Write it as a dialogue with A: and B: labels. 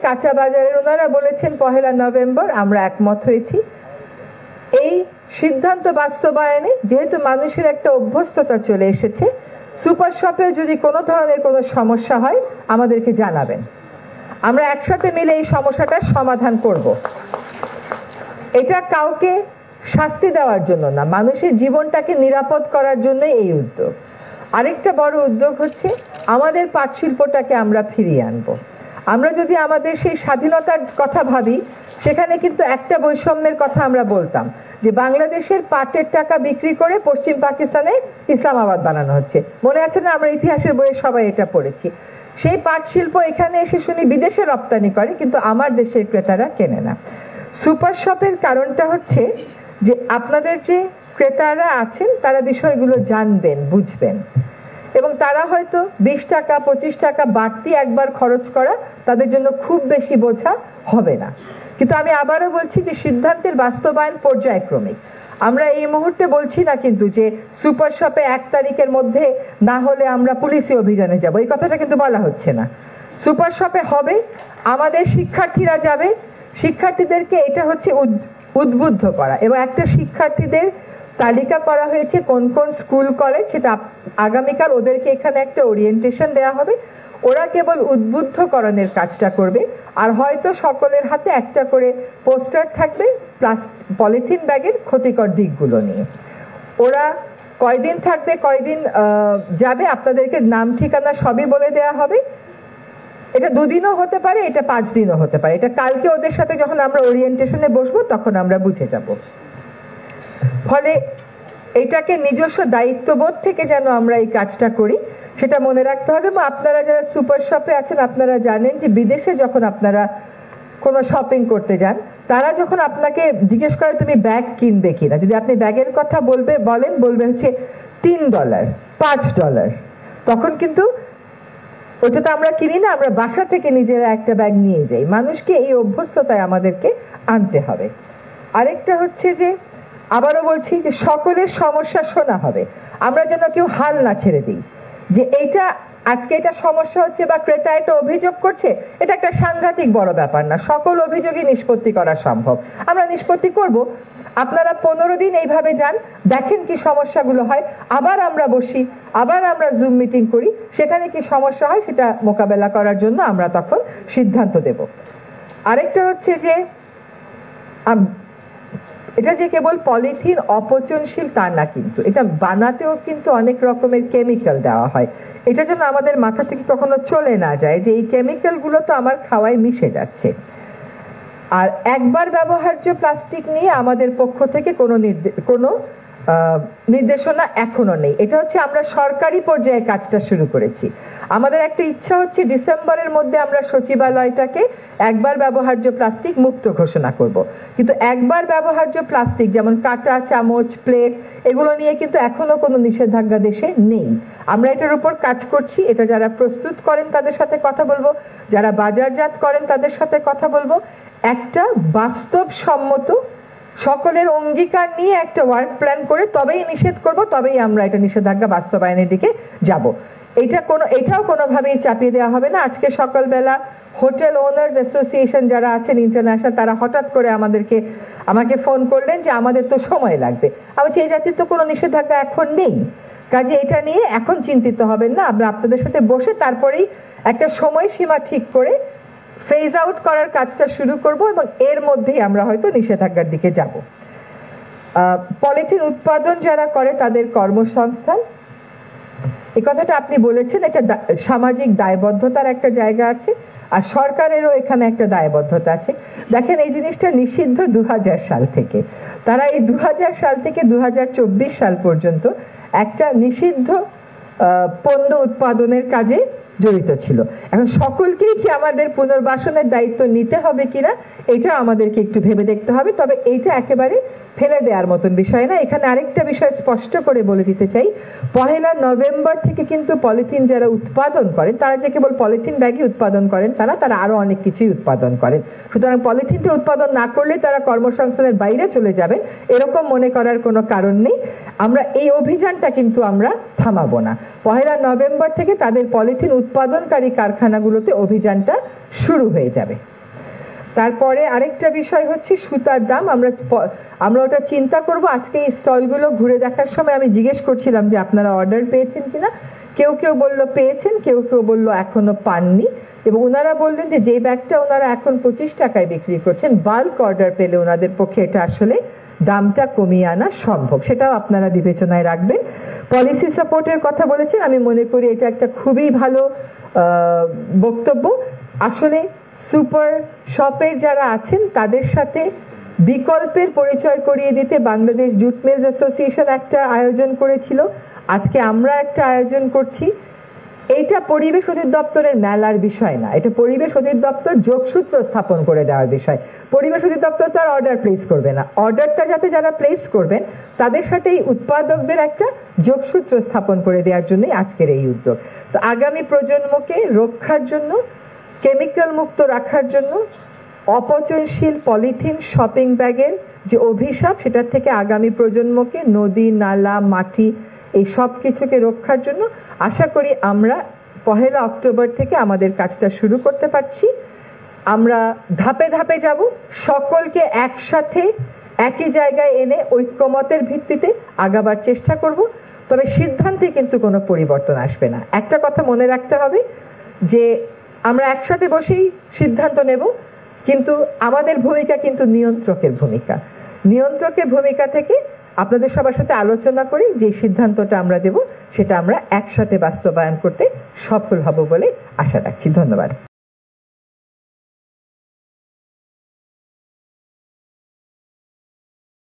A: কাঁচা বাজারের ওনারা বলেছেন 1 নভেম্বর, আমরা একমত হয়েছি। এই সিদ্ধান্ত বাস্তবায়নে যেহেতু মানুষের একটা অভ্যস্ততা চলে এসেছে, সুপার শপে যদি কোনো ধরনের কোনো সমস্যা হয় আমাদেরকে জানাবেন, আমরা একসাথে মিলে এই সমস্যাটার সমাধান করব। এটা কাউকে শাস্তি দেওয়ার জন্য না, মানুষের জীবনটাকে নিরাপদ করার জন্য এই উদ্যোগ। আরেকটা বড় উদ্যোগ হচ্ছে আমাদের পাট শিল্পটাকে আমরা ফিরিয়ে আনবো। আমরা যদি আমাদের সেই স্বাধীনতার কথা ভাবি, সেখানে কিন্তু একটা বৈষম্যের কথা আমরা বলতাম যে বাংলাদেশের পাটের টাকা বিক্রি করে পশ্চিম পাকিস্তানে ইসলামাবাদ বানানো হচ্ছে। মনে আছে না? আমরা ইতিহাসের বইয়ে সবাই এটা পড়েছি। সেই পাট শিল্প এখানে এসে শুনি বিদেশে রপ্তানি করে, কিন্তু আমার দেশের ক্রেতারা কেনে না। সুপার শপের কারণটা হচ্ছে যে আপনাদের যে ক্রেতারা আছেন তারা বিষয়গুলো জানবেন, বুঝবেন, এবং তারা হয়তো 20 টাকা 25 টাকা বাড়তি একবার খরচ করা তাদের জন্য খুব বেশি বোঝা হবে না। কিন্তু আমি আবারও বলছি যে সিদ্ধান্তের বাস্তবায়ন পর্যায়ক্রমিক। আমরা এই মুহূর্তে বলছি না কিন্তু যে সুপার শপে 1 তারিখের মধ্যে না হলে আমরা পুলিশি অভিযানে যাব, এই কথাটা কিন্তু বলা হচ্ছে না। সুপার শপে হবে, আমাদের শিক্ষার্থীরা যাবে, শিক্ষার্থীদেরকে এটা হচ্ছে উদ্বুদ্ধ করা, এবং একটা শিক্ষার্থীদের তালিকা করা হয়েছে কোন কোন স্কুল কলেজ, সেটা আগামীকাল ওদেরকে এখানে একটা ওরিয়েন্টেশন দেওয়া হবে। ওরা কেবল উদ্বুদ্ধকরণের কাজটা করবে, আর হয়তো সকলের হাতে একটা করে পোস্টার থাকবে পলিথিন ব্যাগের ক্ষতিকর দিকগুলো নিয়ে। ওরা কয়দিন থাকবে, কয়দিন যাবে, আপনাদেরকে নাম ঠিকানা সবই বলে দেওয়া হবে। এটা 2 দিনও হতে পারে, এটা 5 দিনও হতে পারে। এটা কালকে ওদের সাথে যখন আমরা ওরিয়েন্টেশনে বসবো তখন আমরা বুঝে যাব। ফলে এটাকে নিজস্ব দায়িত্ববোধ থেকে যেন আমরা এই কাজটা করি সেটা মনে রাখতে হবে। আপনারা যারা সুপার শপে আছেন আপনারা জানেন যে বিদেশে যখন আপনারা কোনো শপিং করতে যান, তারা যখন আপনাকে জিজ্ঞেস করে তুমি ব্যাগ কিনবে কিনা, যদি আপনি ব্যাগের কথা বলবে হচ্ছে $3, $5, তখন কিন্তু ওটা তো আমরা কিনি না, আমরা বাসা থেকে নিজেরা একটা ব্যাগ নিয়ে যাই। মানুষকে এই অভ্যস্ততায় আমাদেরকে আনতে হবে। আরেকটা হচ্ছে যে আবারও বলছি যে সকলের সমস্যা শোনা হবে, আমরা যেন কেউ হাল না ছেড়ে দিই যে এইটা আজকে এটা সমস্যা হচ্ছে বা ক্রেতা এটা অভিযোগ করছে, এটা একটা সাংঘাতিক বড় ব্যাপার না, সকল অভিযোগই নিষ্পত্তি করা সম্ভব, আমরা নিষ্পত্তি করব। আপনারা 15 দিন এইভাবে যান, দেখেন কি সমস্যাগুলো হয়, আবার আমরা বসি, আবার আমরা জুম মিটিং করি, সেখানে কি সমস্যা হয় সেটা মোকাবেলা করার জন্য আমরা তখন সিদ্ধান্ত দেব। আরেকটা হচ্ছে যে এটা যে কেবল পলিথিন অপচনশীল তা না, কিন্তু এটা বানাতেও কিন্তু অনেক রকমের কেমিক্যাল দেওয়া হয়। এটা যেন আমাদের মাথা থেকে কখনো চলে না যায় যে এই কেমিক্যাল গুলো তো আমার খাওয়ায় মিশে যাচ্ছে। আর একবার ব্যবহার্য প্লাস্টিক নিয়ে আমাদের পক্ষ থেকে কোনো নির্দেশনা এখনো নেই। এটা হচ্ছে আমরা সরকারি পর্যায়ে কাজটা শুরু করেছি। আমাদের একটা ইচ্ছা হচ্ছে ডিসেম্বরের মধ্যে আমরা সচিবালয়টাকে একবার ব্যবহার্য প্লাস্টিক মুক্ত ঘোষণা করব। কিন্তু একবার ব্যবহার্য প্লাস্টিক যেমন কাঁটা, চামচ, প্লেট, এগুলো নিয়ে কিন্তু এখনো কোনো নিষেধাজ্ঞা দেশে নেই। আমরা এটার উপর কাজ করছি। এটা যারা প্রস্তুত করেন তাদের সাথে কথা বলবো, যারা বাজারজাত করেন তাদের সাথে কথা বলবো। একটা বাস্তবসম্মত সকলের অঙ্গীকার নিয়ে একটা ওয়ার্ক প্ল্যান করে তবেই নিষেধ করব, তবেই আমরা এটা নিষেধাজ্ঞা বাস্তবায়নের দিকে যাব। এটাও কোনোভাবেই চাপিয়ে দেওয়া হবে না। আজকে সকালবেলা হোটেল ওনার্স অ্যাসোসিয়েশন যারা আছেন ইন্টারন্যাশনাল, তারা হঠাৎ করে আমাকে ফোন করলেন যে আমাদের তো সময় লাগবে। আমি বলছি এই জাতির তো কোনো নিষেধাজ্ঞা এখন নেই, কাজে এটা নিয়ে এখন চিন্তিত হবেন না। আমরা আপনাদের সাথে বসে তারপরেই একটা সময়সীমা ঠিক করে ফেজ আউট করার কাজটা শুরু করব, এবং এর মধ্যেই আমরা হয়তো নিষেধাজ্ঞার দিকে যাব। পলিথিন উৎপাদন যারা করে তাদের কর্মসংস্থান, এই কথাটা আপনি বলেছেন, এটা সামাজিক দায়বদ্ধতার একটা জায়গা আছে, আর সরকারেরও এখানে একটা দায়বদ্ধতা আছে। দেখেন এই জিনিসটা নিষিদ্ধ 2000 সাল থেকে, তারা এই 2000 সাল থেকে 2024 সাল পর্যন্ত একটা নিষিদ্ধ পণ্য উৎপাদনের কাজে জড়িত ছিল। এখন সকলকেই কি আমাদের পুনর্বাসনের দায়িত্ব নিতে হবে কিনা এটা আমাদেরকে একটু ভেবে দেখতে হবে। তবে এইটা একেবারে ফেলে দেওয়ার মতন বিষয় না। এখানে আরেকটা বিষয় স্পষ্ট করে বলে দিতে চাই, 1 নভেম্বর থেকে কিন্তু পলিথিন যারা উৎপাদন করেন, তারা যে কেবল পলিথিন ব্যাগই উৎপাদন করেন তারা আরো অনেক কিছুই উৎপাদন করেন। সুতরাং পলিথিনটা উৎপাদন না করলে তারা কর্মসংস্থানের বাইরে চলে যাবে এরকম মনে করার কোনো কারণ নেই। আমরা এই অভিযানটা কিন্তু আমরা থামাবো না। 1 নভেম্বর থেকে তাদের পলিথিন উৎপাদনকারী কারখানাগুলোতে অভিযানটা শুরু হয়ে যাবে। তারপরে আরেকটা বিষয় হচ্ছে সুতার দাম। আমরা ওটা চিন্তা করব। আজকে এই স্টলগুলো ঘুরে দেখার সময় আমি জিজ্ঞেস করছিলাম যে আপনারা অর্ডার পেয়েছেন কিনা। কেউ কেউ বলল পেয়েছেন, কেউ কেউ বলল এখনো পাননি, এবং ওনারা বললেন যে ব্যাগটা ওনারা এখন 25 টাকায় বিক্রি করছেন, বাল্ক অর্ডার পেলে ওনাদের পক্ষে এটা আসলে দামটা কমিয়ে আনা সম্ভব। সেটাও আপনারা বিবেচনায় রাখবেন। পলিসি সাপোর্টের কথা বলেছেন, আমি মনে করি এটা একটা খুবই ভালো বক্তব্য। আসলে সুপার শপের যারা আছেন তাদের সাথে বিকল্পের পরিচয় করিয়ে দিতে বাংলাদেশ জুট মিলস অ্যাসোসিয়েশন একটা আয়োজন করেছিল, আজকে আমরা একটা আয়োজন করছি। এটা পরিবেশ অধিদপ্তরের মেলার বিষয় না, এটা পরিবেশ অধিদপ্তর যোগসূত্র স্থাপন করে দেওয়ার বিষয়। পরিবেশ অধিদপ্তর তো আর অর্ডার প্লেস করবে না, অর্ডারটা যাতে যারা প্লেস করবেন তাদের সাথে এই উৎপাদকদের একটা যোগসূত্র স্থাপন করে দেওয়ার জন্যই আজকের এই উদ্যোগ। তো আগামী প্রজন্মকে রক্ষার জন্য, কেমিক্যাল মুক্ত রাখার জন্য, অপচনশীল পলিথিন শপিং ব্যাগের যে অভিশাপ সেটা থেকে আগামী প্রজন্মকে, নদী নালা মাটি এই সব কিছুকে রক্ষার জন্য আশা করি আমরা 1 অক্টোবর থেকে আমাদের কাজটা শুরু করতে পারছি। আমরা ধাপে ধাপে যাব, সকলকে একসাথে একই জায়গায় এনে ঐক্যমতের ভিত্তিতে আগাবার চেষ্টা করব। তবে সিদ্ধান্তে কিন্তু কোনো পরিবর্তন আসবে না। একটা কথা মনে রাখতে হবে যে আমরা একসাথে বসেই সিদ্ধান্ত নেব, কিন্তু আমাদের ভূমিকা কিন্তু নিয়ন্ত্রকের ভূমিকা। নিয়ন্ত্রকের ভূমিকা থেকে আপনাদের সবার সাথে আলোচনা করি যে সিদ্ধান্তটা আমরা দেব সেটা আমরা একসাথে বাস্তবায়ন করতে সফল হব বলে আশা রাখছি। ধন্যবাদ।